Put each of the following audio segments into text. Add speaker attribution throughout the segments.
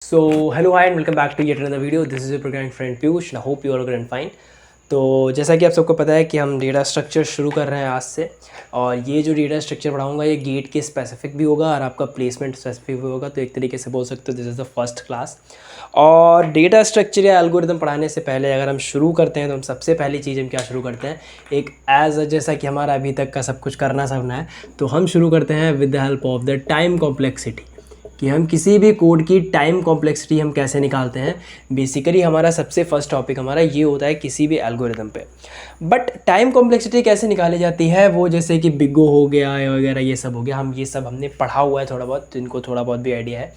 Speaker 1: So hello, hi and welcome back to yet another video. This is your programming friend Piyush and I hope you all are good and fine. तो जैसा कि आप सबको पता है कि हम डेटा स्ट्रक्चर शुरू कर रहे हैं आज से, और ये जो डेटा स्ट्रक्चर पढ़ाऊंगा ये गेट के स्पेसिफिक भी होगा और आपका प्लेसमेंट स्पेसिफिक भी होगा। तो एक तरीके से बोल सकते हो this is the first class. और डेटा स्ट्रक्चर या एल्गोरिदम पढ़ाने से पहले अगर हम शुरू करते हैं तो हम सबसे पहली चीज़ हम क्या शुरू करते हैं, एक जैसा कि हमारा अभी तक का सब कुछ करना सबना है, तो हम शुरू करते हैं with the help of the time complexity, कि हम किसी भी कोड की टाइम कॉम्प्लेक्सिटी हम कैसे निकालते हैं। बेसिकली हमारा सबसे फर्स्ट टॉपिक हमारा ये होता है किसी भी एल्गोरिदम पे। बट टाइम कॉम्प्लेक्सिटी कैसे निकाली जाती है, वो जैसे कि बिगो हो गया वगैरह ये सब हो गया, हम ये सब हमने पढ़ा हुआ है थोड़ा बहुत, जिनको थोड़ा बहुत भी आइडिया है,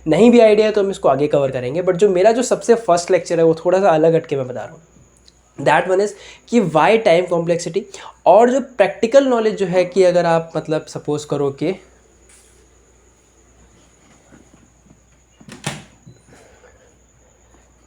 Speaker 1: नहीं भी आइडिया है तो हम इसको आगे कवर करेंगे। बट जो मेरा जो सबसे फर्स्ट लेक्चर है वो थोड़ा सा अलग हट के मैं बता रहा हूँ। दैट वन इज़ कि वाई टाइम कॉम्प्लेक्सिटी। और जो प्रैक्टिकल नॉलेज जो है कि अगर आप मतलब सपोज करो कि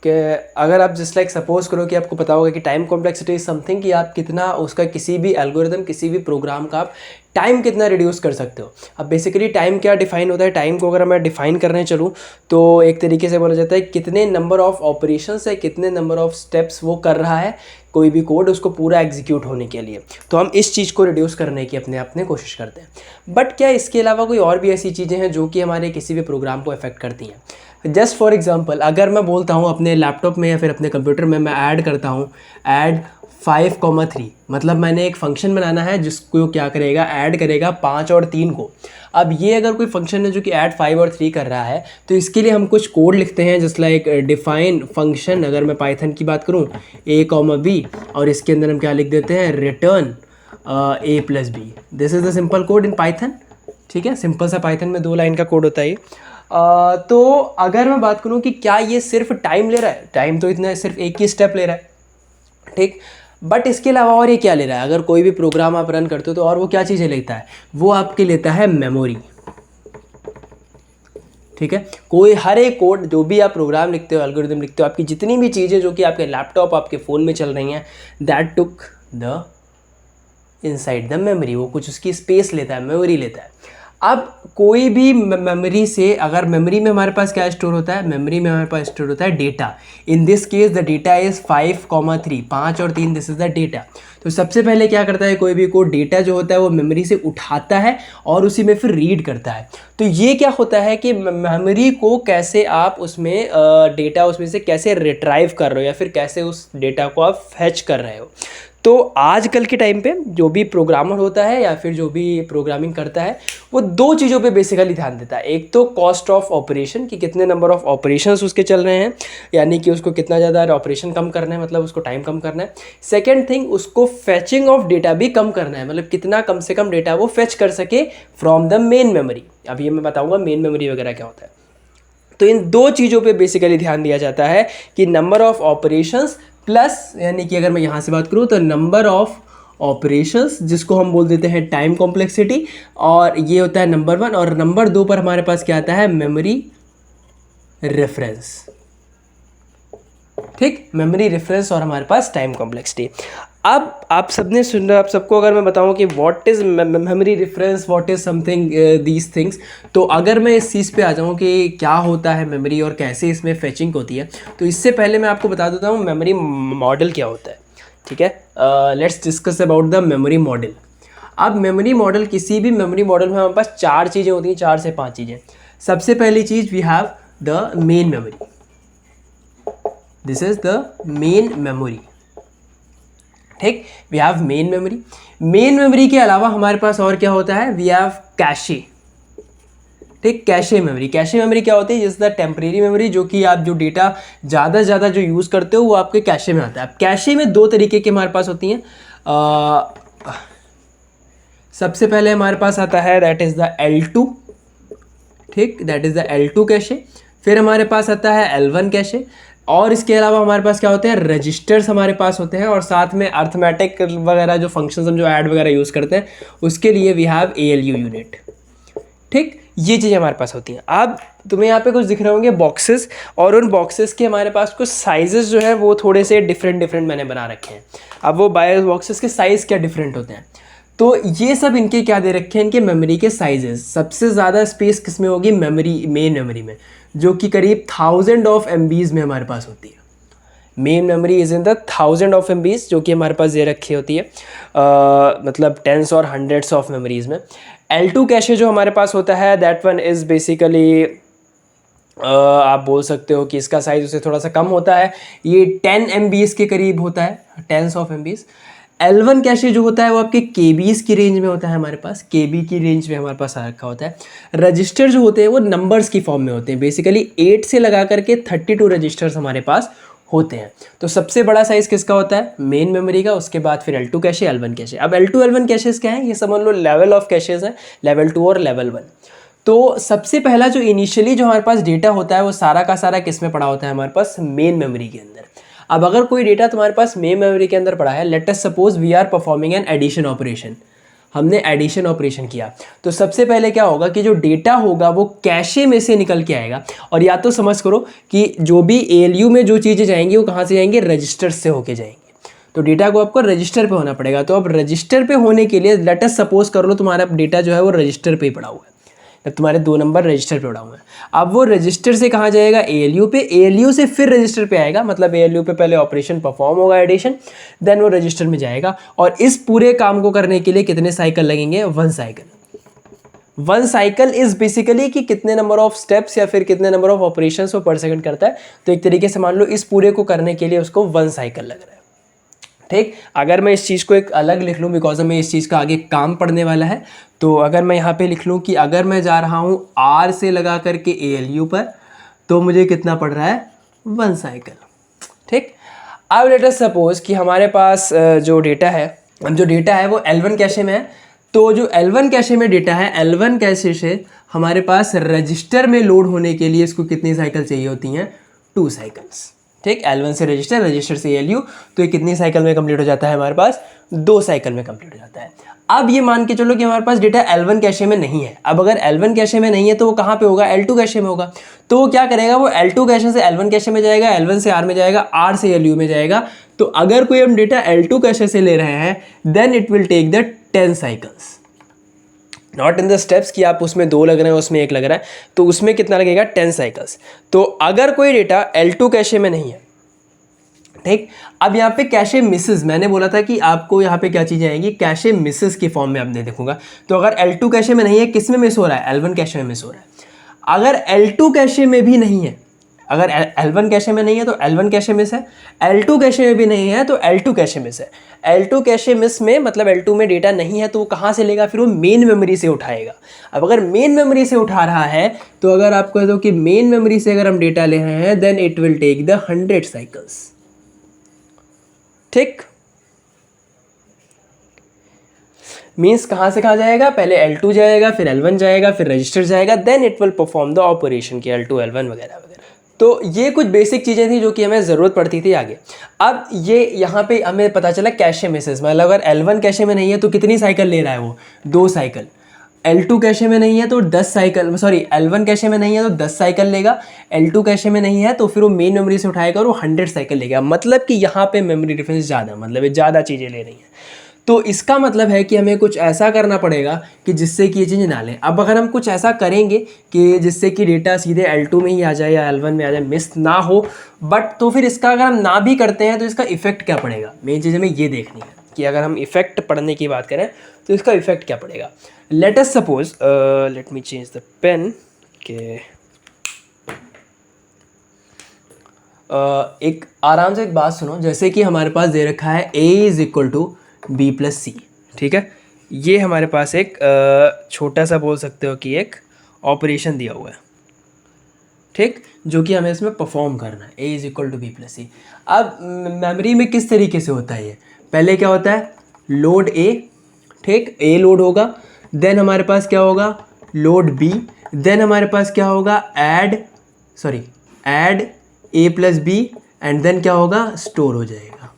Speaker 1: अगर आप जस्ट लाइक सपोज करो कि आपको पता होगा कि टाइम कॉम्प्लेक्सिटी इज समथिंग, कि आप कितना उसका किसी भी एल्गोरिदम किसी भी प्रोग्राम का आप टाइम कितना रिड्यूस कर सकते हो। अब बेसिकली टाइम क्या डिफाइन होता है, टाइम को अगर मैं डिफाइन करने चलूँ तो एक तरीके से बोला जाता है कितने नंबर ऑफ ऑपरेशंस है, कितने नंबर ऑफ स्टेप्स वो कर रहा है कोई भी कोड उसको पूरा एग्जीक्यूट होने के लिए। तो हम इस चीज़ को रिड्यूस करने की अपने कोशिश करते हैं। बट क्या इसके अलावा कोई और भी ऐसी चीज़ें हैं जो कि हमारे किसी भी प्रोग्राम को अफेक्ट करती हैं। जस्ट फॉर एग्जांपल, अगर मैं बोलता हूँ अपने लैपटॉप में या फिर अपने कंप्यूटर में मैं ऐड करता हूँ ऐड 5,3, मतलब मैंने एक फंक्शन बनाना है जिसको क्या करेगा, ऐड करेगा 5 और 3 को। अब ये अगर कोई फंक्शन है जो कि ऐड 5 और 3 कर रहा है तो इसके लिए हम कुछ कोड लिखते हैं जस्ट लाइक डिफाइन फंक्शन। अगर मैं पाइथन की बात करूँ a, और इसके अंदर हम क्या लिख देते हैं, return a+b। This is the simple code in Python. ठीक है, सिंपल सा पाइथन में 2 लाइन का कोड होता है ये। तो अगर मैं बात करूं कि क्या ये सिर्फ टाइम ले रहा है, टाइम तो इतना सिर्फ एक ही स्टेप ले रहा है, ठीक। बट इसके अलावा और ये क्या ले रहा है, अगर कोई भी प्रोग्राम आप रन करते हो तो और वो क्या चीज़ें लेता है, वो आपके लेता है मेमोरी। ठीक है, कोई हर एक कोड जो भी आप प्रोग्राम लिखते हो, एल्गोरिदम लिखते हो, आपकी जितनी भी चीज़ें जो कि आपके लैपटॉप आपके फ़ोन में चल रही हैं, that took the inside the memory, वो कुछ उसकी स्पेस लेता है, मेमोरी लेता है। अब कोई भी मेमोरी से, अगर मेमोरी में हमारे पास क्या स्टोर होता है, मेमोरी में हमारे पास स्टोर होता है data. In this case the data is 5,3, 5 और 3, दिस इज़ द डेटा। तो सबसे पहले क्या करता है कोई भी कोड, डेटा जो होता है वो मेमोरी से उठाता है और उसी में फिर रीड करता है। तो ये क्या होता है कि मेमोरी को कैसे आप उसमें डेटा उसमें से कैसे रिट्राइव कर रहे हो या फिर कैसे उस डेटा को आप फैच कर रहे हो। तो आजकल के टाइम पे जो भी प्रोग्रामर होता है या फिर जो भी प्रोग्रामिंग करता है वो 2 चीज़ों पे बेसिकली ध्यान देता है। एक तो कॉस्ट ऑफ ऑपरेशन, कि कितने नंबर ऑफ ऑपरेशंस उसके चल रहे हैं, यानी कि उसको कितना ज़्यादा ऑपरेशन कम करना है, मतलब उसको टाइम कम करना है। सेकेंड थिंग, उसको फैचिंग ऑफ डेटा भी कम करना है, मतलब कितना कम से कम डेटा वो फैच कर सके फ्रॉम द मेन मेमोरी। अब ये मैं बताऊँगा मेन मेमोरी वगैरह क्या होता है। तो इन 2 चीज़ों पे बेसिकली ध्यान दिया जाता है कि नंबर ऑफ ऑपरेशंस प्लस, यानी कि अगर मैं यहाँ से बात करूँ तो नंबर ऑफ ऑपरेशंस, जिसको हम बोल देते हैं टाइम कॉम्प्लेक्सिटी, और ये होता है नंबर 1। और नंबर 2 पर हमारे पास क्या आता है, मेमोरी रेफरेंस। ठीक, मेमोरी रेफरेंस और हमारे पास टाइम कॉम्प्लेक्सिटी। अब आप सबने सुना, आप सबको अगर मैं बताऊं कि what is memory reference, what is something these things, तो अगर मैं इस चीज़ पे आ जाऊं कि क्या होता है मेमोरी और कैसे इसमें फेचिंग होती है, तो इससे पहले मैं आपको बता देता हूं मेमोरी मॉडल क्या होता है। ठीक है, let's discuss about the memory model. अब मेमोरी मॉडल, किसी भी मेमोरी मॉडल में हमारे पास 4 चीज़ें होती हैं, 4 से 5 चीज़ें। सबसे पहली चीज़, we have the main memory. This is the main memory. ठीक, we have main memory. Main memory के अलावा हमारे पास और क्या होता है, वी हैव कैशे। ठीक, कैशे मेमोरी। कैशे मेमोरी क्या होती है, जिस द टेम्परेरी मेमोरी, जो कि आप जो डेटा ज़्यादा से ज़्यादा जो यूज़ करते हो वो आपके कैशे में आता है। अब कैशे में 2 तरीके के हमारे पास होती हैं। सबसे पहले हमारे पास आता है दैट इज़ द L2। ठीक, that is the L2 cache. फिर हमारे पास आता है L1 कैशे। और इसके अलावा हमारे पास क्या होते हैं, रजिस्टर्स हमारे पास होते हैं, और साथ में अर्थमेटिक वगैरह जो फंक्शंस हम जो ऐड वगैरह यूज़ करते हैं उसके लिए वी हैव ALU यूनिट। ठीक, ये चीज़ें हमारे पास होती हैं। अब तुम्हें यहाँ पे कुछ दिख रहे होंगे बॉक्सेस, और उन बॉक्सेस के हमारे पास कुछ साइजेस जो है वो थोड़े से डिफरेंट मैंने बना रखे हैं। अब वो बॉक्सेस के साइज़ क्या डिफरेंट होते हैं, तो ये सब इनके क्या दे रखे हैं, इनके मेमोरी के साइजेस। सबसे ज़्यादा स्पेस किस में होगी, मेमोरी, मेन मेमोरी में, जो कि करीब 1000 ऑफ MBs में हमारे पास होती है। Main memory is in the 1000 of MBs, जो कि हमारे पास दे रखी होती है, मतलब टेंस और हंड्रेड्स ऑफ मेमोरीज़ में। L2 कैशे जो हमारे पास होता है, दैट वन इज़ बेसिकली आप बोल सकते हो कि इसका साइज़ उससे थोड़ा सा कम होता है, ये 10 MBs के करीब होता है, tense of MBs। L1 cache जो होता है वो आपके KBs की रेंज में होता है, हमारे पास KB की रेंज में हमारे पास आ रखा होता है। रजिस्टर जो होते हैं वो नंबर्स की फॉर्म में होते हैं, बेसिकली 8 से लगा करके 32 रजिस्टर्स हमारे पास होते हैं। तो सबसे बड़ा साइज़ किसका होता है, मेन मेमोरी का, उसके बाद फिर L2 कैशे, L1 कैशे। अब L2 L1 कैशेज़ क्या है, ये समझ लो लेवल ऑफ कैशेज़ हैं, लेवल 2 और लेवल 1। तो सबसे पहला जो इनिशियली जो हमारे पास डेटा होता है वो सारा का सारा किस में पड़ा होता है, हमारे पास मेन मेमोरी के अंदर। अब अगर कोई डेटा तुम्हारे पास मेन मेमोरी के अंदर पड़ा है, let us suppose we are performing an addition operation, हमने एडिशन ऑपरेशन किया, तो सबसे पहले क्या होगा कि जो डेटा होगा वो कैशे में से निकल के आएगा। और या तो समझ करो कि जो भी ALU में जो चीज़ें जाएंगी वो कहाँ से जाएंगी, रजिस्टर से होके जाएंगी। तो डेटा को आपको रजिस्टर पे होना पड़ेगा। तो अब रजिस्टर पे होने के लिए लेट अस सपोज कर लो तुम्हारा डेटा जो है वो रजिस्टर पे ही पड़ा हुआ है, तुम्हारे 2 नंबर रजिस्टर पे पड़ा हुआ है। अब वो रजिस्टर से कहाँ जाएगा, ALU पे, ALU से फिर रजिस्टर पे आएगा, मतलब ALU पे पहले ऑपरेशन परफॉर्म होगा एडिशन, देन वो रजिस्टर में जाएगा। और इस पूरे काम को करने के लिए कितने साइकिल लगेंगे, 1 साइकिल। 1 साइकिल इज बेसिकली कि कितने नंबर ऑफ स्टेप्स या फिर कितने नंबर ऑफ ऑपरेशंस वो पर सेकंड करता है। तो एक तरीके से मान लो इस पूरे को करने के लिए उसको 1 साइकिल लग रहा है। ठीक, अगर मैं इस चीज़ को एक अलग लिख लूँ, बिकॉज हमें इस चीज़ का आगे काम पड़ने वाला है, तो अगर मैं यहाँ पे लिख लूँ कि अगर मैं जा रहा हूँ R से लगा करके ALU पर, तो मुझे कितना पड़ रहा है, 1 साइकिल। ठीक, अब लेट अस सपोज कि हमारे पास जो डेटा है, वो L1 कैशे में है। तो जो L1 कैशे में डेटा है, L1 कैशे से हमारे पास रजिस्टर में लोड होने के लिए इसको कितनी साइकिल चाहिए होती हैं, 2 साइकिल्स। ठीक, L1 से रजिस्टर, रजिस्टर से ALU, तो ये कितनी साइकिल में कंप्लीट हो जाता है, हमारे पास 2 साइकिल में कंप्लीट हो जाता है। अब ये मान के चलो कि हमारे पास डेटा L1 कैशे में नहीं है। अब अगर L1 कैशे में नहीं है तो वो कहाँ पे होगा, L2 कैशे में होगा। तो वो क्या करेगा, वो L2 कैशे से L1 कैशे में जाएगा, L1 से R में जाएगा, R से ALU में जाएगा। तो अगर कोई हम डेटा L2 कैशे से ले रहे हैं, then it will take the 10 cycles, not in the steps कि आप उसमें 2 लग रहे हैं उसमें 1 लग रहा है, तो उसमें कितना लगेगा, 10 साइकिल्स। तो अगर कोई डेटा L2 कैशे में नहीं है, ठीक, अब यहाँ पे कैशे मिसेस, मैंने बोला था कि आपको यहाँ पे क्या चीज़ें आएंगी, कैशे मिसेस की फॉर्म में आपने देखूंगा। तो अगर L2 कैशे में नहीं है, किस में मिस हो रहा है, L1 कैशे में मिस हो रहा है। अगर L2 कैशे में भी नहीं है, अगर L1 कैशे में नहीं है तो L1 कैशे मिस है, L2 कैशे में भी नहीं है तो L2 कैशे मिस है। L2 कैशे मिस में मतलब L2 में डेटा नहीं है तो वो कहाँ से लेगा, फिर वो मेन मेमोरी से उठाएगा। अब अगर मेन मेमोरी से उठा रहा है, तो अगर आप कह दो कि मेन मेमोरी से अगर हम डेटा ले रहे हैं, then it will take the 100 cycles. ठीक, मीन्स कहाँ से कहाँ जाएगा, पहले L2 जाएगा, फिर L1 जाएगा, फिर रजिस्टर जाएगा, then it will perform the operation की L2 L1 वगैरह वगैरह। तो ये कुछ बेसिक चीज़ें थी जो कि हमें ज़रूरत पड़ती थी आगे। अब ये यहाँ पे हमें पता चला कैशे मिसेस, मतलब अगर L1 कैशे में नहीं है तो कितनी साइकिल ले रहा है वो, 2 साइकिल। L2 कैशे में नहीं है तो 10 साइकिल, सॉरी L1 कैशे में नहीं है तो 10 साइकिल लेगा, L2 कैशे में नहीं है तो फिर वो मेन मेमोरी से उठाएगा और वो 100 साइकिल लेगा। मतलब कि यहाँ पे मेमोरी डिफरेंस ज़्यादा, मतलब ये ज़्यादा चीज़ें ले रही हैं। तो इसका मतलब है कि हमें कुछ ऐसा करना पड़ेगा कि जिससे कि ये चीज़ें ना लें। अब अगर हम कुछ ऐसा करेंगे कि जिससे कि डेटा सीधे L2 में ही आ जाए या L1 में आ जाए, मिस ना हो, बट तो फिर इसका अगर हम ना भी करते हैं तो इसका इफेक्ट क्या पड़ेगा, मेन चीज़ हमें ये देखनी है कि अगर हम इफेक्ट पढ़ने की बात करें तो इसका इफेक्ट क्या पड़ेगा। Let us suppose, let me change the pen के एक आराम से एक बात सुनो। जैसे कि हमारे पास दे रखा है A is equal to B plus C, ठीक है। ये हमारे पास एक छोटा सा बोल सकते हो कि एक ऑपरेशन दिया हुआ है, ठीक, जो कि हमें इसमें परफॉर्म करना है। A is equal to B plus C। अब मेमोरी में किस तरीके से होता है ये, पहले क्या होता है, लोड A, ठीक, A लोड होगा, देन हमारे पास क्या होगा, लोड B, देन हमारे पास क्या होगा, add A plus B, and then क्या होगा, स्टोर हो जाएगा,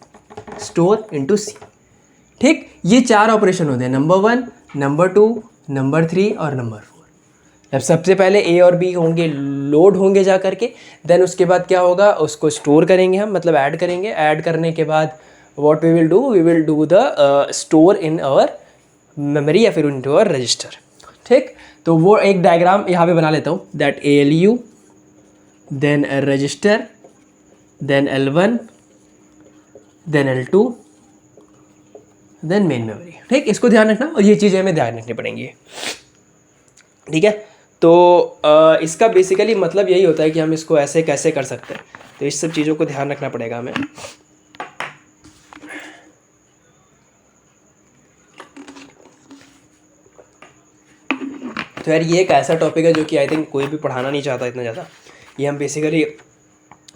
Speaker 1: स्टोर इनटू C। ठीक, ये 4 ऑपरेशन होते हैं, नंबर 1, नंबर 2, नंबर 3 और नंबर 4। अब सबसे पहले A और B होंगे, लोड होंगे जा करके, देन उसके बाद क्या होगा, उसको स्टोर करेंगे हम, मतलब ऐड करेंगे। ऐड करने के बाद what we will do the store in our memory या फिर इनटू अ रजिस्टर। ठीक, तो वो एक डायग्राम यहाँ पे बना लेता हूँ, that ALU then register then L1 then L2 then main memory. ठीक, इसको ध्यान रखना और ये चीज़ें हमें ध्यान रखनी पड़ेंगी। ठीक है, तो इसका बेसिकली मतलब यही होता है कि हम इसको ऐसे कैसे कर सकते हैं, तो इस सब चीज़ों को ध्यान रखना पड़ेगा हमें। तो यार ये एक ऐसा टॉपिक है जो कि आई थिंक कोई भी पढ़ाना नहीं चाहता इतना ज़्यादा। ये हम बेसिकली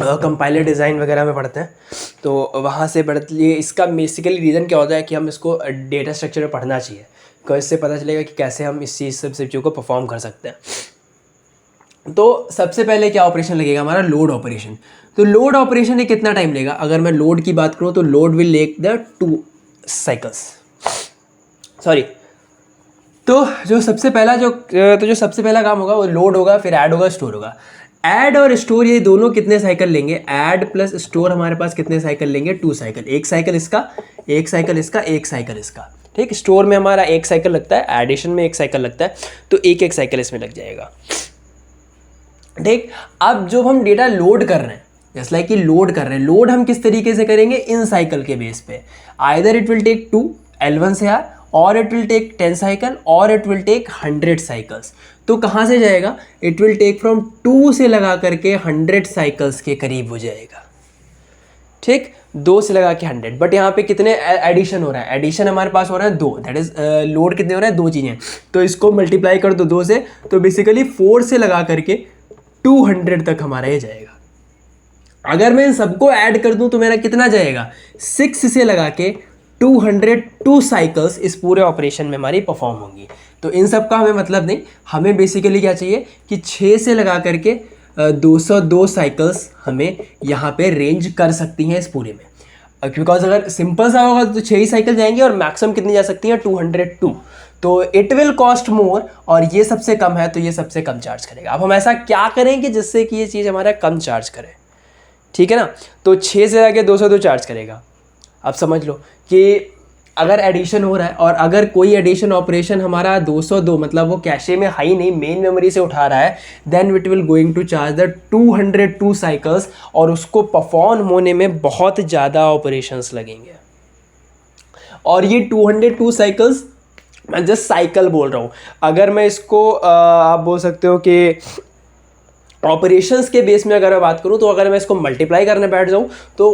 Speaker 1: कंपाइलर डिज़ाइन वगैरह में पढ़ते हैं, तो वहाँ से ये इसका बेसिकली रीज़न क्या होता है कि हम इसको डेटा स्ट्रक्चर में पढ़ना चाहिए, तो इससे पता चलेगा कि कैसे हम इस चीज़ सब चीज़ों को परफॉर्म कर सकते हैं। तो सबसे पहले क्या ऑपरेशन लगेगा हमारा, लोड ऑपरेशन। तो लोड ऑपरेशन ये कितना टाइम लेगा, अगर मैं लोड की बात करूँ तो load will take the 2 cycles, sorry. तो जो सबसे पहला काम होगा वो लोड होगा, फिर ऐड होगा, स्टोर होगा। ऐड और स्टोर ये दोनों कितने साइकिल लेंगे, ऐड प्लस स्टोर हमारे पास कितने साइकिल लेंगे, 2 साइकिल, एक साइकिल इसका, एक साइकिल इसका, एक साइकिल इसका। ठीक, स्टोर में हमारा 1 साइकिल लगता है, एडिशन में 1 साइकिल लगता है, तो एक साइकिल इसमें लग जाएगा। ठीक, अब जो हम डेटा लोड कर रहे हैं, जस्ट लाइक कि लोड कर रहे हैं, लोड हम किस तरीके से करेंगे, इन साइकिल के बेस पे। Either it will take 2 L1 से R, और इट विल टेक 10 साइकिल, और इट विल टेक 100 साइकिल्स। तो कहाँ से जाएगा, इट विल टेक फ्रॉम 2 से लगा करके 100 साइकिल्स के करीब हो जाएगा। ठीक, 2 से लगा के 100, बट यहाँ पे कितने एडिशन हो रहा है, एडिशन हमारे पास हो रहा है 2, दैट इज लोड कितने हो रहा है, 2 चीज़ें, तो इसको मल्टीप्लाई कर दो 2 से, तो बेसिकली 4 से लगा करके 200 तक हमारा ये जाएगा। अगर मैं इन सबको ऐड कर दूं तो मेरा कितना जाएगा, 6 से लगा के 202 साइकिल्स इस पूरे ऑपरेशन में हमारी परफॉर्म होंगी। तो इन सब का हमें मतलब नहीं, हमें बेसिकली क्या चाहिए कि 6 से लगा करके 202 साइकिल्स हमें यहाँ पे रेंज कर सकती हैं इस पूरे में। बिकॉज अगर सिंपल सा होगा तो 6 ही साइकिल जाएंगे और मैक्सिमम कितनी जा सकती है, 202। तो इट विल कॉस्ट मोर, और ये सबसे कम है तो ये सबसे कम चार्ज करेगा। अब हम ऐसा क्या करेंगे जिससे कि ये चीज़ हमारा कम चार्ज करे, ठीक है ना। तो 6 से आगे 202 चार्ज करेगा। अब समझ लो कि अगर एडिशन हो रहा है और अगर कोई एडिशन ऑपरेशन हमारा 202 मतलब वो कैशे में हाई नहीं मेन मेमोरी से उठा रहा है, then it will going to charge the 202 cycles, और उसको परफॉर्म होने में बहुत ज़्यादा ऑपरेशंस लगेंगे। और ये 202 साइकिल्स, मैं जस्ट साइकिल बोल रहा हूँ, अगर मैं इसको आप बोल सकते हो कि ऑपरेशंस के बेस में अगर मैं बात करूँ, तो अगर मैं इसको मल्टीप्लाई करने बैठ जाऊँ तो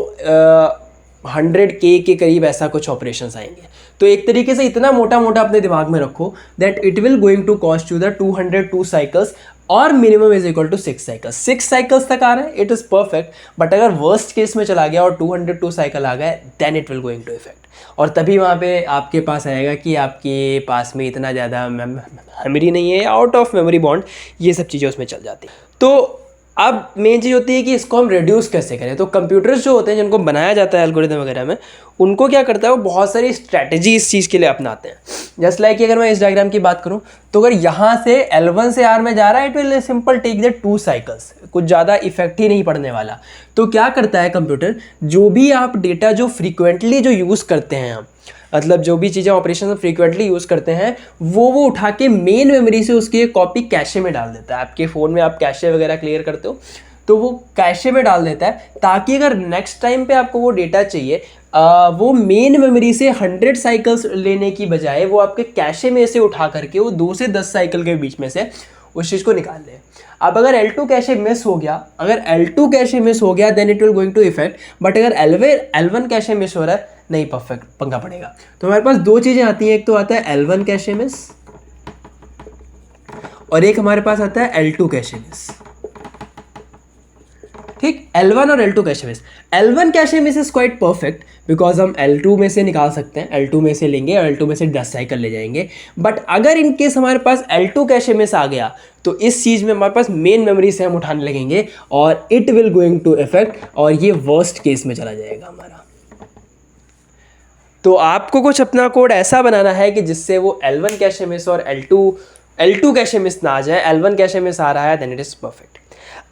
Speaker 1: 100K के करीब ऐसा कुछ ऑपरेशंस आएंगे। तो एक तरीके से इतना मोटा मोटा अपने दिमाग में रखो that it will going to cost you the 202 cycles, और minimum is equal to 6 cycles. 6 cycles तक आ रहा है, इट इज़ परफेक्ट। बट अगर वर्स्ट केस में चला गया और 202 साइकिल आ गए, then it will going to effect, और तभी वहाँ पे आपके पास आएगा कि आपके पास में इतना ज़्यादा मेमोरी नहीं है, आउट ऑफ मेमोरी बॉन्ड, ये सब चीज़ें उसमें चल जाती हैं। तो अब मेन चीज़ होती है कि इसको हम रिड्यूस कैसे करें। तो कंप्यूटर्स जो होते हैं जिनको बनाया जाता है एल्गोरिथम वगैरह में, उनको क्या करता है, वो बहुत सारी स्ट्रैटेजी इस चीज़ के लिए अपनाते हैं। जस्ट लाइक अगर मैं इस डायग्राम की बात करूं, तो अगर यहाँ से L1 से R में जा रहा है, it will simple take the 2 cycles, कुछ ज़्यादा इफेक्ट ही नहीं पड़ने वाला। तो क्या करता है कंप्यूटर, जो भी आप डेटा जो फ्रीक्वेंटली जो यूज़ करते हैं हम, मतलब जो भी चीज़ें ऑपरेशन फ्रीक्वेंटली यूज़ करते हैं, वो उठा के मेन मेमोरी से उसकी एक कॉपी कैशे में डाल देता है। आपके फ़ोन में आप कैशे वगैरह क्लियर करते हो, तो वो कैशे में डाल देता है, ताकि अगर नेक्स्ट टाइम पे आपको वो डेटा चाहिए, वो मेन मेमोरी से 100 साइकिल्स लेने की बजाय वो आपके कैशे में से उठा करके वो 2 से 10 साइकिल के बीच में से उस चीज़ को निकाल ले। अब अगर L2 कैशे मिस हो गया, then it will going to effect. But अगर L1 कैशे मिस हो रहा है, नहीं परफेक्ट पंगा पड़ेगा। तो हमारे पास 2 चीज़ें आती हैं, एक तो आता है L1 कैशे मिस, और एक हमारे पास आता है L2 कैशे मिस। ठीक, L1 और L2 cache miss. L1 cache miss is quite perfect, because हम L2 में से निकाल सकते हैं, L2 में से लेंगे और L2 में से 10 साइकिल ले जाएंगे। बट अगर इन केस हमारे पास L2 कैशे मिस आ गया, तो इस चीज़ में हमारे पास मेन मेमोरी से हम उठाने लगेंगे, और it will going to effect, और ये वर्स्ट केस में चला जाएगा हमारा। तो आपको कुछ अपना कोड ऐसा बनाना है कि जिससे वो L1 कैशे मिस और L2 कैशे मिस ना आ जाए। L1 कैशे मिस आ रहा है, देन इट इज़ परफेक्ट।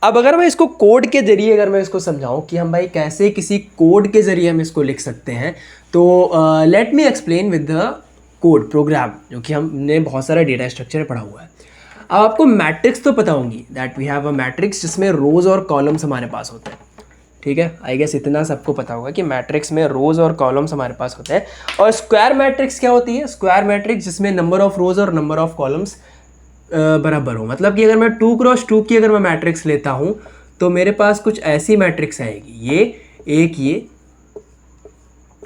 Speaker 1: अब अगर मैं इसको कोड के जरिए अगर मैं इसको समझाऊं कि हम भाई कैसे किसी कोड के जरिए हम इसको लिख सकते हैं, तो let me explain with the code program जो कि हमने बहुत सारा डेटा स्ट्रक्चर पढ़ा हुआ है। अब आपको मैट्रिक्स तो पता होंगी, that we have a matrix जिसमें रोज और कॉलम्स हमारे पास होते हैं। ठीक है, आई गेस इतना सबको पता होगा कि मैट्रिक्स में रोज और कॉलम्स हमारे पास होते हैं। और स्क्वायर मैट्रिक्स क्या होती है? स्क्वायर मैट्रिक्स जिसमें नंबर ऑफ रोज और नंबर ऑफ कॉलम्स बराबर हो। मतलब कि अगर मैं 2x2 की अगर मैं मैट्रिक्स लेता हूँ तो मेरे पास कुछ ऐसी मैट्रिक्स आएगी, ये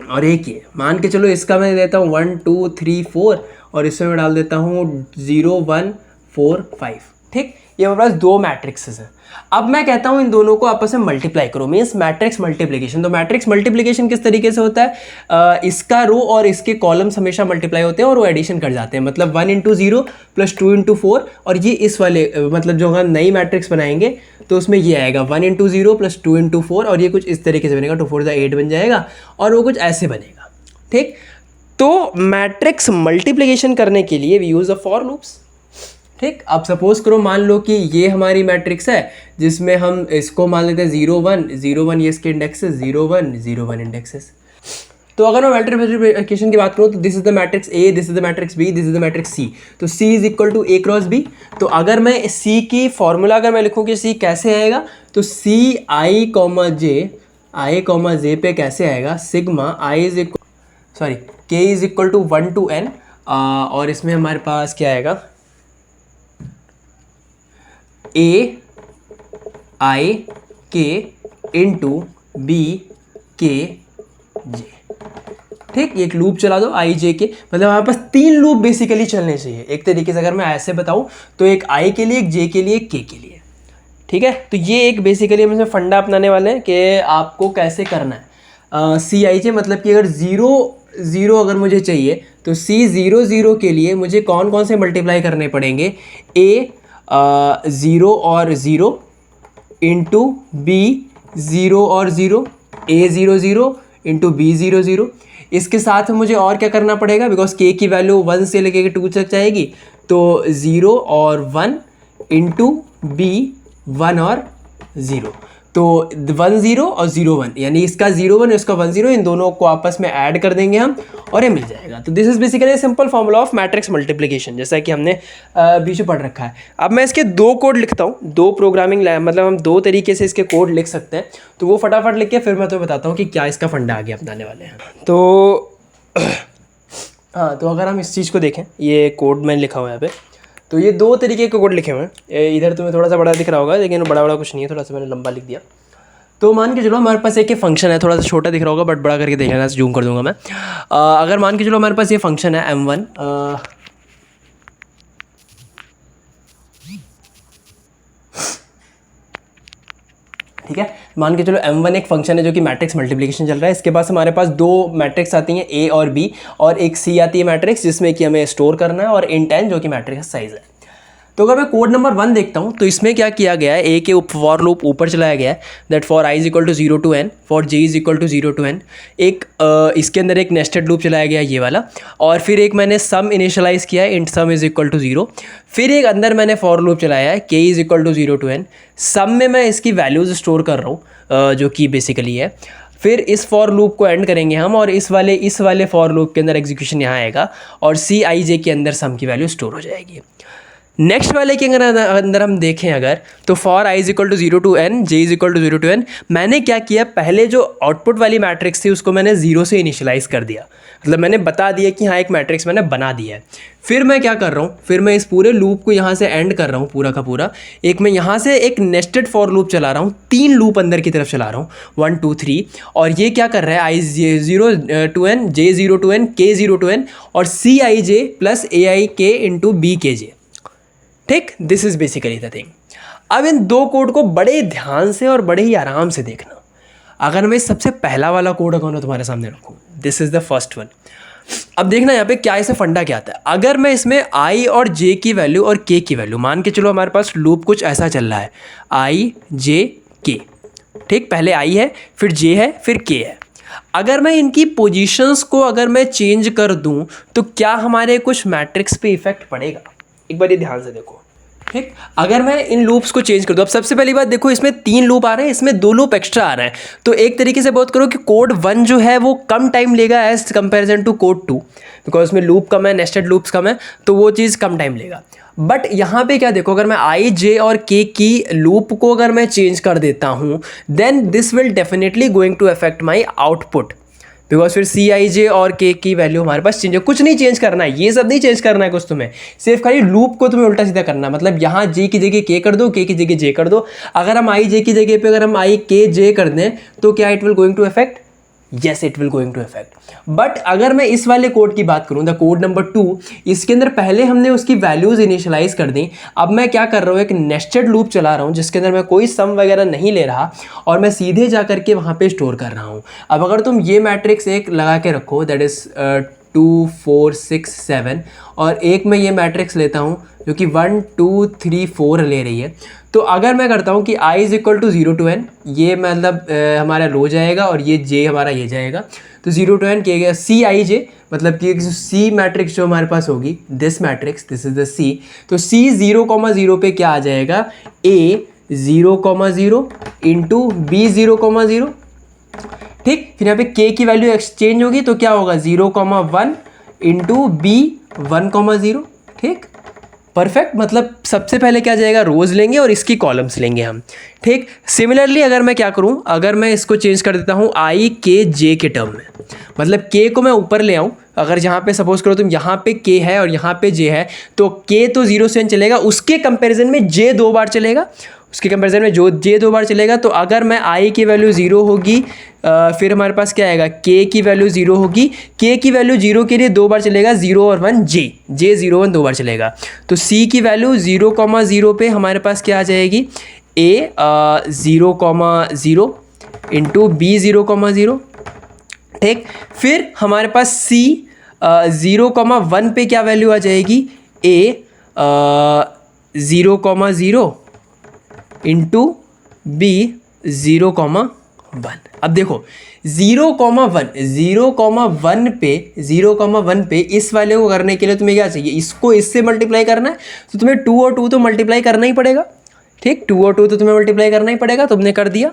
Speaker 1: और एक ये। मान के चलो इसका मैं देता हूँ 1 2 3 4 और इसमें मैं डाल देता हूँ 0 1 4 5। ठीक, ये मेरे पास दो मैट्रिक्सेस हैं। अब मैं कहता हूँ इन दोनों को आपस में मल्टीप्लाई करो, मीन्स मैट्रिक्स मल्टीप्लिकेशन। तो मैट्रिक्स मल्टीप्लिकेशन किस तरीके से होता है? इसका रो और इसके कॉलम्स हमेशा मल्टीप्लाई होते हैं और वो एडिशन कर जाते हैं। मतलब 1 × 0 + 2 × 4, और ये इस वाले मतलब जो हम नई मैट्रिक्स बनाएंगे तो उसमें ये आएगा 1 × 0 + 2 × 4, और ये कुछ इस तरीके से बनेगा, 2 4 8 बन जाएगा, और वो कुछ ऐसे बनेगा। ठीक, तो मैट्रिक्स मल्टीप्लिकेशन करने के लिए we use a for loops. ठीक, अब सपोज करो मान लो कि ये हमारी मैट्रिक्स है जिसमें हम इसको मान लेते हैं 0 1 0 1, ये इसके इंडेक्सेस 0 1 0 1 इंडेक्सेस। तो अगर मैं मल्टीप्लिकेशन की बात करूँ तो this is the matrix A, this is the matrix B, this is the matrix C. तो C is equal to A × B। तो अगर मैं सी की फॉर्मूला अगर मैं लिखूँ कि सी कैसे आएगा, तो सी i, j पे कैसे आएगा? Sigma k is equal to 1 to n, और इसमें हमारे पास क्या आएगा? A I K × B K J। ठीक, एक लूप चला दो I J के, मतलब हमारे पास 3 लूप बेसिकली चलने चाहिए। एक तरीके से अगर मैं ऐसे बताऊं तो एक I के लिए, एक J के लिए, एक K के लिए। ठीक है, तो ये एक बेसिकली हम इसमें फंडा अपनाने वाले हैं कि आपको कैसे करना है। CIJ मतलब कि अगर 0 0 अगर मुझे चाहिए तो C0 0 के लिए मुझे कौन कौन से मल्टीप्लाई करने पड़ेंगे? A 0 और 0 इंटू B 0 और 0, A 0 0 इंटू B 0 0। इसके साथ मुझे और क्या करना पड़ेगा? बिकॉज K की वैल्यू 1 से लेके 2 तक जाएगी, तो 0 और 1 इंटू B 1 और 0। तो 1 0 और 0 1, यानी इसका 0 1 इसका 1 0, इन दोनों को आपस में ऐड कर देंगे हम और ये मिल जाएगा। तो this is basically simple formula of matrix multiplication, जैसा कि हमने बीच में पढ़ रखा है। अब मैं इसके 2 कोड लिखता हूँ, 2 प्रोग्रामिंग मतलब हम 2 तरीके से इसके कोड लिख सकते हैं। तो वो फटाफट लिख के फिर मैं तो बताता हूँ कि क्या इसका फंडा आगे अपनाने वाले हैं। तो हाँ, तो अगर हम इस चीज़ को देखें, ये कोड मैंने लिखा हुआ है यहाँ पे, तो ये 2 तरीके के कोड लिखे हुए हैं। इधर तुम्हें थोड़ा सा बड़ा दिख रहा होगा, लेकिन बड़ा कुछ नहीं है, थोड़ा सा मैंने लंबा लिख दिया। तो मान के चलो हमारे पास एक फंक्शन है, थोड़ा सा छोटा दिख रहा होगा बट बड़ा करके देख लेना, जूम कर दूंगा मैं। अगर मान के चलो हमारे पास ये फंक्शन है m1, ठीक है, मान के चलो m1 एक फंक्शन है जो कि मैट्रिक्स मल्टीप्लिकेशन चल रहा है। इसके पास हमारे पास 2 मैट्रिक्स आती हैं A और B, और एक C आती है मैट्रिक्स जिसमें कि हमें स्टोर करना है, और int n जो कि मैट्रिक्स साइज है। तो अगर मैं कोड नंबर 1 देखता हूँ तो इसमें क्या किया गया है? A के फॉर लूप ऊपर चलाया गया है, that for I is equal to 0 to n, for J is equal to 0 to n। एक इसके अंदर एक नेस्टेड लूप चलाया गया ये वाला, और फिर एक मैंने सम इनिशियलाइज किया है, int sum is equal to 0। फिर एक अंदर मैंने फॉर लूप चलाया है k is equal to 0 to n। Sum में मैं इसकी वैल्यूज़ स्टोर कर रहा हूँ जो कि बेसिकली है। फिर इस फॉर लूप को एंड करेंगे हम, और इस वाले फॉर लूप के अंदर एग्जीक्यूशन यहाँ आएगा, और CIJ के अंदर सम की वैल्यू स्टोर हो जाएगी। नेक्स्ट वाले के अंदर हम देखें अगर, तो for I is equal to 0 to n, J is equal to 0 to n। मैंने क्या किया? पहले जो आउटपुट वाली मैट्रिक्स थी उसको मैंने 0 से इनिशियलाइज़ कर दिया, मतलब मैंने बता दिया कि हाँ एक मैट्रिक्स मैंने बना दिया है। फिर मैं क्या कर रहा हूँ? फिर मैं इस पूरे लूप को यहाँ से एंड कर रहा हूँ पूरा का पूरा। एक मैं यहाँ से एक नेस्टेड फॉर लूप चला रहा हूँ, 3 लूप अंदर की तरफ चला रहा हूँ 1 2 3, और ये क्या कर रहा है? I 0 to n, J 0 to n, K 0 to n, और CIJ plus AIK into BKJ। ठीक, this is basically the thing. अब इन 2 कोड को बड़े ध्यान से और बड़े ही आराम से देखना। अगर मैं सबसे पहला वाला कोड अगर तुम्हारे सामने रखूँ, this is the first one. अब देखना यहाँ पे क्या इसे फंडा क्या आता है। अगर मैं इसमें I और J की वैल्यू और K की वैल्यू, मान के चलो हमारे पास लूप कुछ ऐसा चल रहा है I J K। ठीक, पहले I है, फिर J है, फिर K है। अगर मैं इनकी पोजीशंस को अगर मैं चेंज कर दूं तो क्या हमारे कुछ मैट्रिक्स पे इफेक्ट पड़ेगा? एक बार ये ध्यान से देखो। ठीक, अगर मैं इन लूप्स को चेंज कर दूँ, अब सबसे पहली बात देखो, इसमें 3 लूप आ रहे हैं, इसमें 2 लूप एक्स्ट्रा आ रहे हैं, तो एक तरीके से बात करो कि कोड 1 जो है वो कम टाइम लेगा as comparison to code 2, because उसमें लूप कम है, नेस्टेड लूप्स कम है, तो वो चीज़ कम टाइम लेगा। बट यहाँ पे क्या देखो, अगर मैं आई जे और के की लूप को अगर मैं चेंज कर देता हूँ, then this will definitely going to affect my output, because फिर सी आई जे और के की वैल्यू हमारे पास चेंज है। कुछ नहीं चेंज करना है, ये सब नहीं चेंज करना है कुछ, तुम्हें सिर्फ खाली लूप को तुम्हें उल्टा सीधा करना है। मतलब यहाँ जे की जगह के कर दो, के की जगह जे कर दो। अगर हम आई जे की जगह पे अगर हम आई के जे कर दें तो क्या it will going to affect? Yes, it will going to affect. But अगर मैं इस वाले कोड की बात करूँ, द कोड नंबर 2, इसके अंदर पहले हमने उसकी वैल्यूज इनिशियलाइज कर दी। अब मैं क्या कर रहा हूँ, एक नेस्टेड लूप चला रहा हूँ जिसके अंदर मैं कोई सम वगैरह नहीं ले रहा और मैं सीधे जा करके वहाँ पे स्टोर कर रहा हूँ। अब अगर तुम ये मैट्रिक्स एक लगा के रखो, दैट इज 2 4 6 7, और एक मैं ये मैट्रिक्स लेता हूँ जो कि 1 2 3 4 ले रही है, तो अगर मैं करता हूँ कि i is equal to 0 to n, ये मतलब हमारा रो जाएगा और ये j हमारा ये जाएगा, तो 0 to n किया गया सी आई जे, मतलब कि सी मैट्रिक्स जो हमारे पास होगी, this matrix, this is the C, तो c 0,0 पे क्या आ जाएगा, a 0,0 इंटू b 0,0, ठीक। फिर यहाँ पे k की वैल्यू एक्सचेंज होगी तो क्या होगा, 0,1 इंटू b 1,0, ठीक, परफेक्ट। मतलब सबसे पहले क्या जाएगा, रोज लेंगे और इसकी कॉलम्स लेंगे हम, ठीक। सिमिलरली अगर मैं क्या करूं, अगर मैं इसको चेंज कर देता हूं आई के जे के टर्म में, मतलब के को मैं ऊपर ले आऊं, अगर जहां पे सपोज करो तुम यहाँ पे के है और यहाँ पे जे है, तो के तो 0 से n चलेगा, उसके कंपैरिजन में जे 2 बार चलेगा, उसके कंपैरिजन में जो जे 2 बार चलेगा। तो अगर मैं आई की वैल्यू 0 होगी, फिर हमारे पास क्या आएगा, के की वैल्यू 0 होगी, के की वैल्यू 0 के लिए 2 बार चलेगा, 0 और 1 जे 0 1 2 बार चलेगा, तो सी की वैल्यू 0,0 पे हमारे पास क्या आ जाएगी, ए 0,0 इंटू बी 0,0, ठीक। फिर हमारे पास सी 0,1 पे क्या वैल्यू आ जाएगी, ए 0,0 इंटू बी 0,1। अब देखो 0,1 पे इस वाले को करने के लिए तुम्हें क्या चाहिए, इसको इससे मल्टीप्लाई करना है, तो तुम्हें 2 और 2 तो मल्टीप्लाई करना ही पड़ेगा, ठीक। 2 और 2 तो तुम्हें मल्टीप्लाई करना ही पड़ेगा, तुमने कर दिया,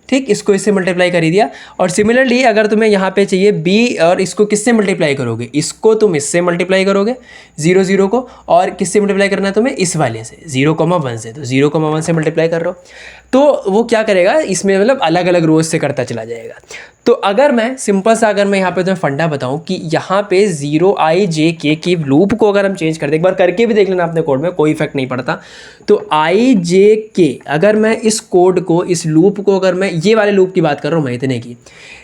Speaker 1: ठीक, इसको इससे मल्टीप्लाई कर ही दिया। और सिमिलरली अगर तुम्हें यहाँ पे चाहिए b, और इसको किससे मल्टीप्लाई करोगे, इसको तुम इससे मल्टीप्लाई करोगे 0 0 को, और किससे मल्टीप्लाई करना है तुम्हें, इस वाले से 0,1 से, तो 0,1 से मल्टीप्लाई कर रहे हो, तो वो क्या करेगा इसमें, मतलब अलग अलग रोज से करता चला जाएगा। तो अगर मैं सिंपल सा, अगर मैं यहाँ पे तुम्हें फंडा बताऊँ कि यहाँ पे 0 i j k की लूप को अगर हम चेंज कर दें, एक बार करके भी देख लेना अपने कोड में, कोई इफेक्ट नहीं पड़ता, तो i j k अगर मैं इस कोड को, इस लूप को, अगर मैं ये वाले लूप की बात कर रहा हूँ मैं इतने की,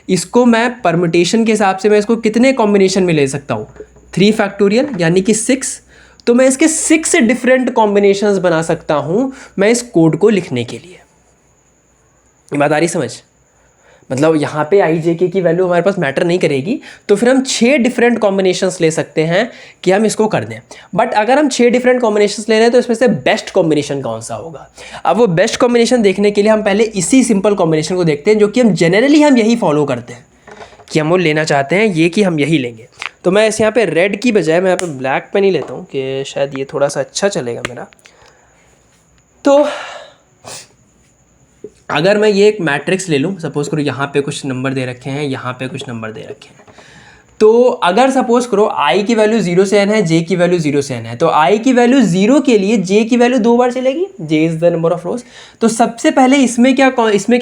Speaker 1: इसको मैं परम्यूटेशन के हिसाब से मैं इसको कितने कॉम्बिनेशन में ले सकता हूँ, 3 फैक्टोरियल यानी कि 6, तो मैं इसके 6 डिफरेंट कॉम्बिनेशंस बना सकता हूँ मैं इस कोड को लिखने के लिए। ये बात आ रही समझ, मतलब यहाँ पे आई जे के की वैल्यू हमारे पास मैटर नहीं करेगी, तो फिर हम 6 डिफरेंट कॉम्बिनेशंस ले सकते हैं कि हम इसको कर दें। बट अगर हम 6 डिफरेंट कॉम्बिनेशंस ले रहे हैं तो इसमें से बेस्ट कॉम्बिनेशन कौन सा होगा, अब वो बेस्ट कॉम्बिनेशन देखने के लिए हम पहले इसी सिंपल कॉम्बिनेशन को देखते हैं, जो कि हम जनरली हम यही फॉलो करते हैं कि हम वो लेना चाहते हैं, ये कि हम यही लेंगे। तो मैं इस यहाँ पे रेड की बजाय मैं यहाँ पे ब्लैक पेन ही लेता हूँ कि शायद ये थोड़ा सा अच्छा चलेगा मेरा। तो अगर मैं ये एक मैट्रिक्स ले लूँ, सपोज करो यहाँ पे कुछ नंबर दे रखे हैं, यहाँ पे कुछ नंबर दे रखे हैं, तो अगर सपोज करो i की वैल्यू 0 से n है, j की वैल्यू 0 से n है, तो i की वैल्यू 0 के लिए j की वैल्यू 2 बार चलेगी, j is the number of रोज। तो सबसे पहले इसमें क्या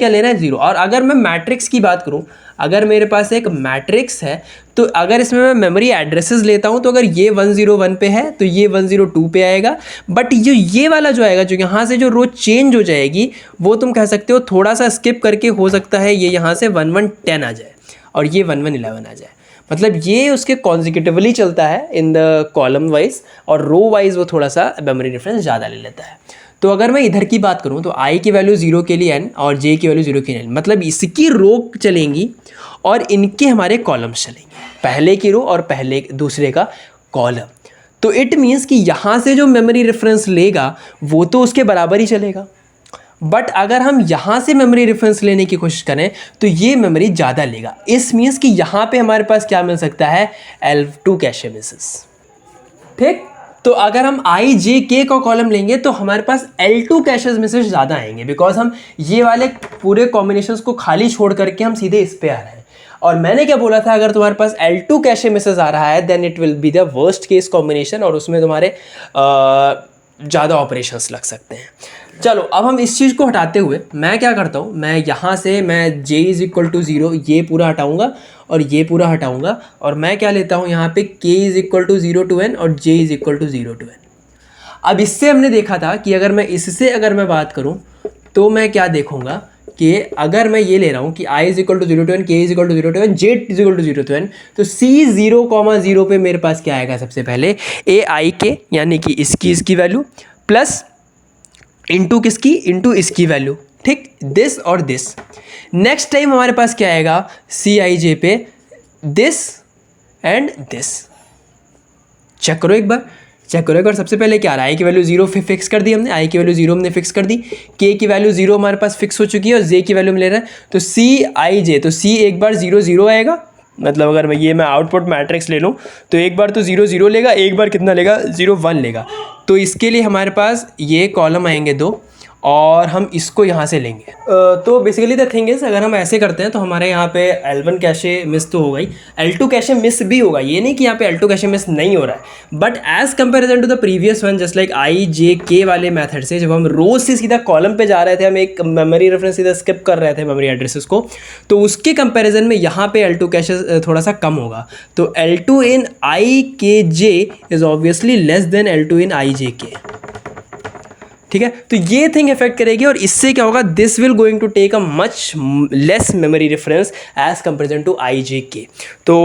Speaker 1: लेना है, 0। और अगर मैं मैट्रिक्स की बात करूं, अगर मेरे पास एक मैट्रिक्स है, तो अगर इसमें मैं मेमोरी एड्रेसेस लेता हूं, तो अगर ये 101 पे है तो ये 102 पे आएगा, बट ये वाला जो आएगा, जो यहाँ से जो रो चेंज हो जाएगी, वो तुम कह सकते हो थोड़ा सा स्किप करके, हो सकता है ये यहाँ से 1110 आ जाए और ये 1111 आ जाए। मतलब ये उसके कॉन्जिक्यूटिवली चलता है इन द कॉलम वाइज, और रो वाइज वो थोड़ा सा मेमोरी डिफरेंस ज़्यादा ले लेता है। तो अगर मैं इधर की बात करूँ तो i की वैल्यू 0 के लिए n और j की वैल्यू 0 के लिए n, मतलब इसकी रो चलेंगी और इनके हमारे कॉलम्स चलेंगे, पहले की रो और पहले दूसरे का कॉलम। तो इट मीन्स कि यहाँ से जो मेमोरी रेफरेंस लेगा वो तो उसके बराबर ही चलेगा, बट अगर हम यहाँ से मेमोरी रेफरेंस लेने की कोशिश करें तो ये मेमोरी ज़्यादा लेगा। इस मीन्स कि यहाँ पे हमारे पास क्या मिल सकता है, L2 कैशे मिसेस, ठीक। तो तो अगर हम आई जे के का कॉलम लेंगे तो हमारे पास L2 कैशेस में से ज़्यादा आएंगे, बिकॉज हम ये वाले पूरे कॉम्बिनेशंस को खाली छोड़ करके हम सीधे इस पे आ रहे हैं। और मैंने क्या बोला था, अगर तुम्हारे पास L2 कैशे में से आ रहा है then it will be the worst case combination, और उसमें तुम्हारे ज़्यादा ऑपरेशंस लग सकते हैं। चलो अब हम इस चीज़ को हटाते हुए मैं क्या करता हूँ, मैं यहाँ से मैं j इज़ इक्वल टू 0 ये पूरा हटाऊँगा और ये पूरा हटाऊँगा, और मैं क्या लेता हूँ यहाँ पे k is equal to 0 to n और j is equal to 0 to n। अब इससे हमने देखा था कि अगर मैं इससे अगर मैं बात करूँ तो मैं क्या देखूँगा कि अगर मैं ये ले रहा हूँ कि i is equal to 0 to n, k is equal to 0 to n, j is equal to 0 to n, तो c 0,0 पे मेरे पास क्या आएगा, सबसे पहले a i k यानी कि इसकी वैल्यू प्लस इंटू किसकी, इंटू इसकी वैल्यू, ठीक, दिस और दिस। नेक्स्ट टाइम हमारे पास क्या आएगा सी आई जे पे दिस एंड दिस। चेक करो एक बार, सबसे पहले क्या आ रहा है, आई की वैल्यू 0 फिक्स कर दी हमने, आई की वैल्यू 0 हमने फिक्स कर दी, के की वैल्यू 0 हमारे पास फिक्स हो चुकी है और जे की वैल्यू में ले रहा है, तो सी आई जे, तो सी एक बार 0 0 आएगा, मतलब अगर मैं आउटपुट मैट्रिक्स ले लूँ तो एक बार तो 0 0 लेगा, एक बार कितना लेगा 0 1 लेगा। तो इसके लिए हमारे पास ये कॉलम आएंगे 2 और हम इसको यहाँ से लेंगे। तो बेसिकली द थिंग इज़, अगर हम ऐसे करते हैं तो हमारे यहाँ पे L1 कैशे मिस तो हो गई, L2 कैशे मिस भी होगा, ये नहीं कि यहाँ पे L2 कैशे मिस नहीं हो रहा है, but as comparison to the previous one just like I J K वाले मेथड से, जब हम रो से सीधा कॉलम पे जा रहे थे, हम एक मेमोरी रेफरेंस सीधा स्किप कर रहे थे मेमोरी एड्रेसेस को, तो उसके कंपेरिजन में यहाँ पे L2 कैशे थोड़ा सा कम होगा। तो L2 in I K J is obviously less than L2 in I J K, ठीक है। तो ये थिंग इफेक्ट करेगी और इससे क्या होगा, this will going to take a much less memory reference as comparison to I J K. तो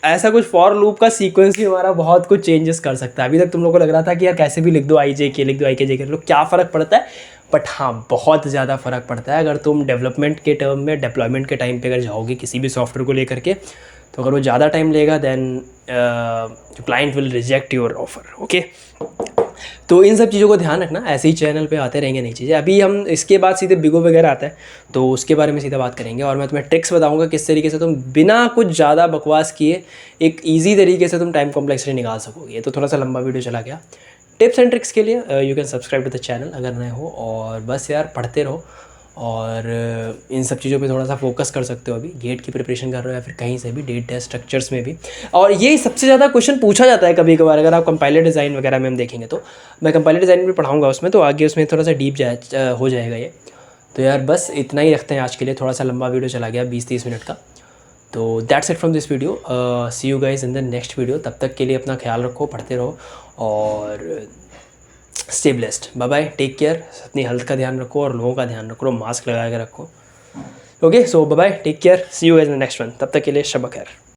Speaker 1: ऐसा कुछ फॉर लूप का सीक्वेंस भी हमारा बहुत कुछ चेंजेस कर सकता है। अभी तक तुम लोगों को लग रहा था कि यार कैसे भी लिख दो आई जे के, लिख दो आई के जे के, लो क्या फ़र्क पड़ता है, बट हाँ बहुत ज़्यादा फ़र्क पड़ता है अगर तुम डेवलपमेंट के टर्म में, डिप्लॉयमेंट के टाइम पे अगर जाओगे किसी भी सॉफ्टवेयर को लेकर के, तो अगर वो ज़्यादा टाइम लेगा then client will reject your offer, okay. तो इन सब चीज़ों को ध्यान रखना, ऐसे ही चैनल पे आते रहेंगे नई चीज़ें। अभी हम इसके बाद सीधे बिगो वगैरह आता है तो उसके बारे में सीधा बात करेंगे, और मैं तुम्हें ट्रिक्स बताऊंगा किस तरीके से तुम बिना कुछ ज़्यादा बकवास किए एक ईजी तरीके से तुम टाइम कॉम्प्लेक्सिटी निकाल सकोगे। ये तो थोड़ा सा लंबा वीडियो चला गया। टिप्स एंड ट्रिक्स के लिए you can subscribe to the channel अगर नए हो, और बस यार पढ़ते रहो और इन सब चीज़ों पे थोड़ा सा फोकस कर सकते हो। अभी गेट की प्रिपरेशन कर रहे हो या फिर कहीं से भी डेटा स्ट्रक्चर्स में भी, और ये सबसे ज़्यादा क्वेश्चन पूछा जाता है कभी कभार। अगर आप कंपाइलर डिज़ाइन वगैरह में हम देखेंगे तो मैं कंपाइलर डिज़ाइन भी पढ़ाऊँगा उसमें, तो आगे उसमें थोड़ा सा डीप हो जाएगा ये। तो यार बस इतना ही रखते हैं आज के लिए, थोड़ा सा लंबा वीडियो चला गया 20-30 मिनट का। तो that's it from this video, see you guys in the next video. तब तक के लिए अपना ख्याल रखो, पढ़ते रहो और stay blessed. Bye bye, take care, अपनी हेल्थ का ध्यान रखो और लोगों का ध्यान रखो, मास्क लगा के रखो। Okay, so bye bye, take care, see you guys in the next one. तब तक के लिए शब खैर।